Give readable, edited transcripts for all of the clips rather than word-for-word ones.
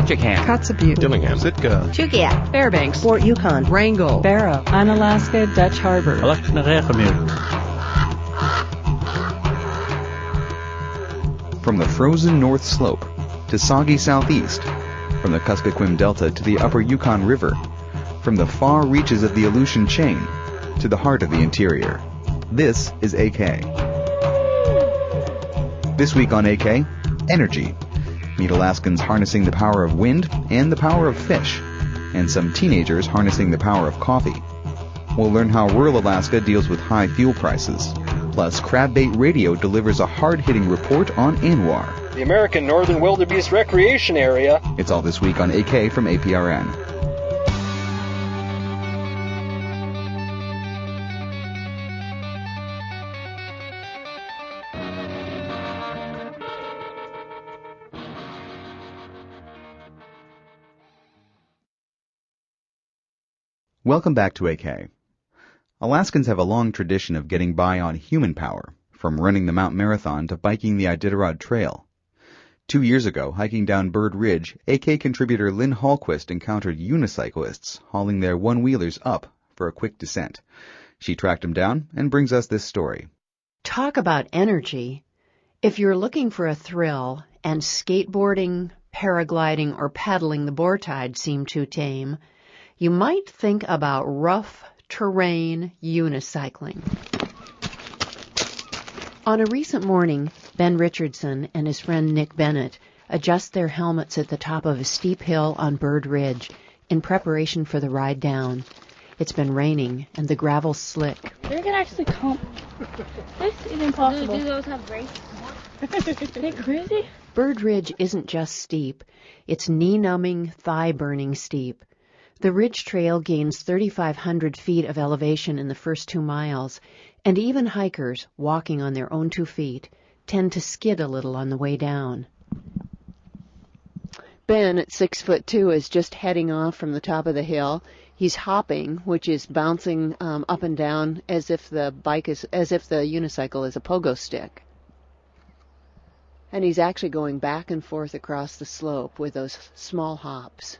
Ketchikan, Kotzebue, Dillingham, Sitka, Chugia, Fairbanks, Fort Yukon, Wrangell, Barrow, Unalaska, Dutch Harbor. From the frozen North Slope to soggy Southeast, from the Kuskokwim Delta to the Upper Yukon River, from the far reaches of the Aleutian Chain to the heart of the interior. This is AK. This week on AK, energy. Meet Alaskans harnessing the power of wind and the power of fish, and some teenagers harnessing the power of coffee. We'll learn how rural Alaska deals with high fuel prices. Plus, Crabbait Radio delivers a hard-hitting report on Anwar, the American Northern Wildebeest Recreation Area. It's all this week on AK from APRN. Welcome back to AK. Alaskans have a long tradition of getting by on human power, from running the Mount Marathon to biking the Iditarod Trail. 2 years ago, hiking down Bird Ridge, AK contributor Lynn Hallquist encountered unicyclists hauling their one-wheelers up for a quick descent. She tracked them down and brings us this story. Talk about energy. If you're looking for a thrill and skateboarding, paragliding, or paddling the Bourtide seem too tame, you might think about rough terrain unicycling. On a recent morning, Ben Richardson and his friend Nick Bennett adjust their helmets at the top of a steep hill on Bird Ridge in preparation for the ride down. It's been raining and the gravel's slick. They can actually come. This is impossible. Do those have brakes? Are they crazy? Bird Ridge isn't just steep. It's knee-numbing, thigh-burning steep. The ridge trail gains 3,500 feet of elevation in the first 2 miles, and even hikers, walking on their own 2 feet, tend to skid a little on the way down. Ben, at 6'2", is just heading off from the top of the hill. He's hopping, which is bouncing up and down as if the unicycle is a pogo stick. And he's actually going back and forth across the slope with those small hops.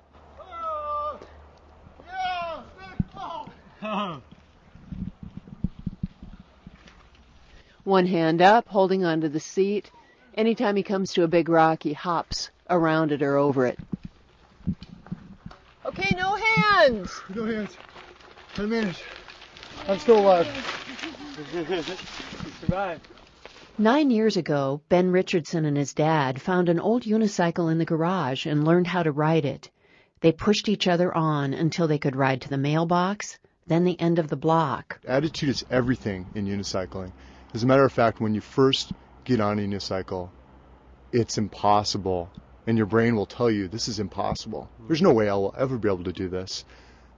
One hand up, holding onto the seat. Anytime he comes to a big rock, he hops around it or over it. Okay, no hands! No hands. 10 minutes. I'm still alive. You survived. 9 years ago, Ben Richardson and his dad found an old unicycle in the garage and learned how to ride it. They pushed each other on until they could ride to the mailbox, then the end of the block. Attitude is everything in unicycling. As a matter of fact, when you first get on a unicycle, it's impossible. And your brain will tell you, this is impossible. There's no way I will ever be able to do this.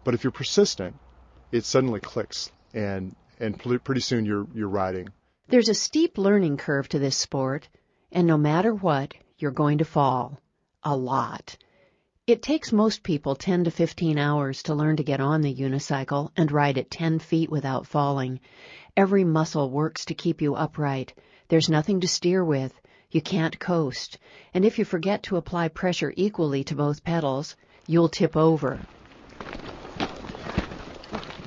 But if you're persistent, it suddenly clicks, and pretty soon you're riding. There's a steep learning curve to this sport, and no matter what, you're going to fall. A lot. It takes most people 10 to 15 hours to learn to get on the unicycle and ride at 10 feet without falling. Every muscle works to keep you upright. There's nothing to steer with. You can't coast. And if you forget to apply pressure equally to both pedals, you'll tip over.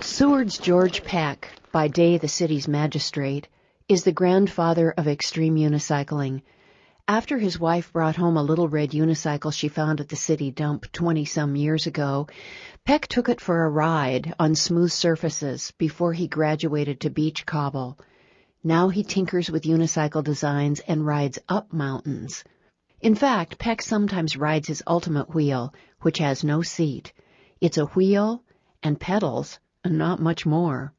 Seward's George Peck, by day the city's magistrate, is the grandfather of extreme unicycling. After his wife brought home a little red unicycle she found at the city dump 20-some years ago, Peck took it for a ride on smooth surfaces before he graduated to beach cobble. Now he tinkers with unicycle designs and rides up mountains. In fact, Peck sometimes rides his ultimate wheel, which has no seat. It's a wheel and pedals and not much more.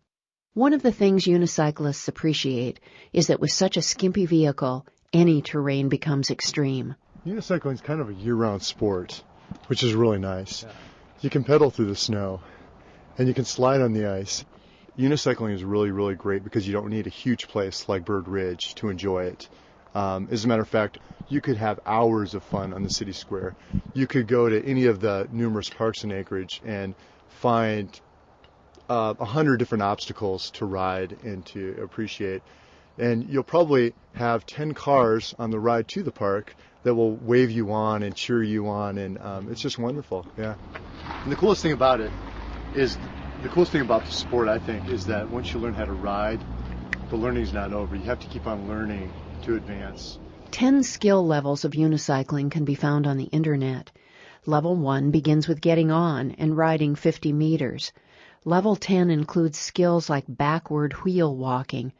One of the things unicyclists appreciate is that with such a skimpy vehicle, any terrain becomes extreme. Unicycling is kind of a year-round sport, which is really nice. Yeah. You can pedal through the snow, and you can slide on the ice. Unicycling is really, really great because you don't need a huge place like Bird Ridge to enjoy it. As a matter of fact, you could have hours of fun on the city square. You could go to any of the numerous parks in Anchorage and find 100 different obstacles to ride and to appreciate. And you'll probably have 10 cars on the ride to the park that will wave you on and cheer you on, and it's just wonderful. Yeah. And the coolest thing about the sport, I think, is that once you learn how to ride, the learning's not over. You have to keep on learning to advance. 10 skill levels of unicycling can be found on the internet. Level 1 begins with getting on and riding 50 meters. Level 10 includes skills like backward wheel walking.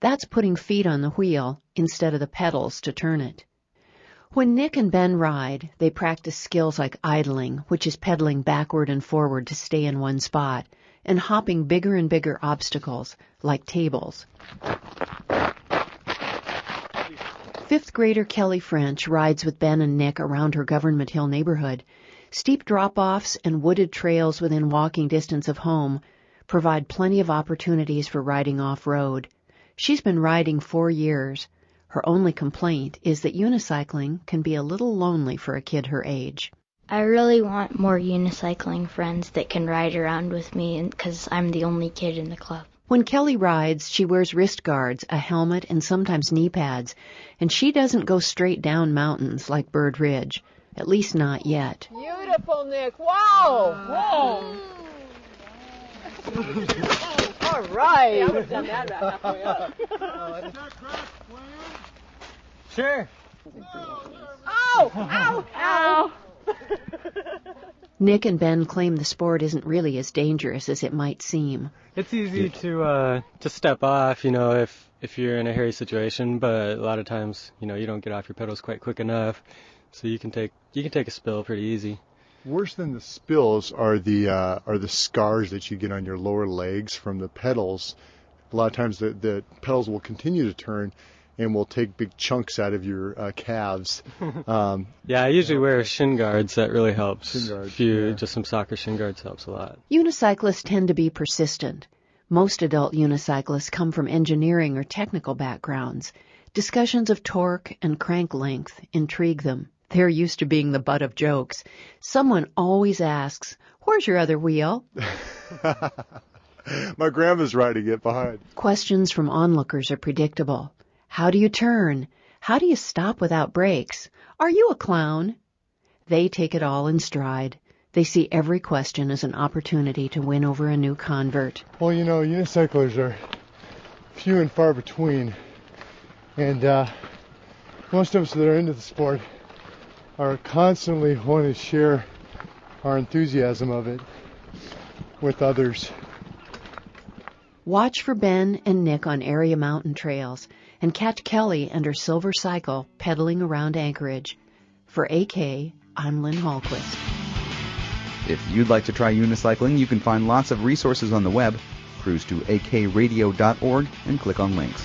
That's putting feet on the wheel instead of the pedals to turn it. When Nick and Ben ride, they practice skills like idling, which is pedaling backward and forward to stay in one spot, and hopping bigger and bigger obstacles, like tables. 5th grader Kelly French rides with Ben and Nick around her Government Hill neighborhood. Steep drop-offs and wooded trails within walking distance of home provide plenty of opportunities for riding off-road. She's been riding 4 years. Her only complaint is that unicycling can be a little lonely for a kid her age. I really want more unicycling friends that can ride around with me because I'm the only kid in the club. When Kelly rides, she wears wrist guards, a helmet, and sometimes knee pads, and she doesn't go straight down mountains like Bird Ridge, at least not yet. Beautiful, Nick. Wow. Whoa. All right. Yeah, I would have done that about halfway up. Sure. Oh! Ow! Ow! Nick and Ben claim the sport isn't really as dangerous as it might seem. It's easy to step off, if you're in a hairy situation, but a lot of times, you don't get off your pedals quite quick enough, so you can take a spill pretty easy. Worse than the spills are the scars that you get on your lower legs from the pedals. A lot of times the pedals will continue to turn and will take big chunks out of your calves. Yeah, I usually wear shin guards. That really helps. Shin guards, Just some soccer shin guards helps a lot. Unicyclists tend to be persistent. Most adult unicyclists come from engineering or technical backgrounds. Discussions of torque and crank length intrigue them. They're used to being the butt of jokes. Someone always asks, "Where's your other wheel?" My grandma's riding it behind. Questions from onlookers are predictable. How do you turn? How do you stop without brakes? Are you a clown? They take it all in stride. They see every question as an opportunity to win over a new convert. Well, unicyclers are few and far between. And most of us that are into the sport are constantly wanting to share our enthusiasm of it with others. Watch for Ben and Nick on area mountain trails and catch Kelly and her silver cycle pedaling around Anchorage. For AK, I'm Lynn Hallquist. If you'd like to try unicycling, you can find lots of resources on the web. Cruise to akradio.org and click on links.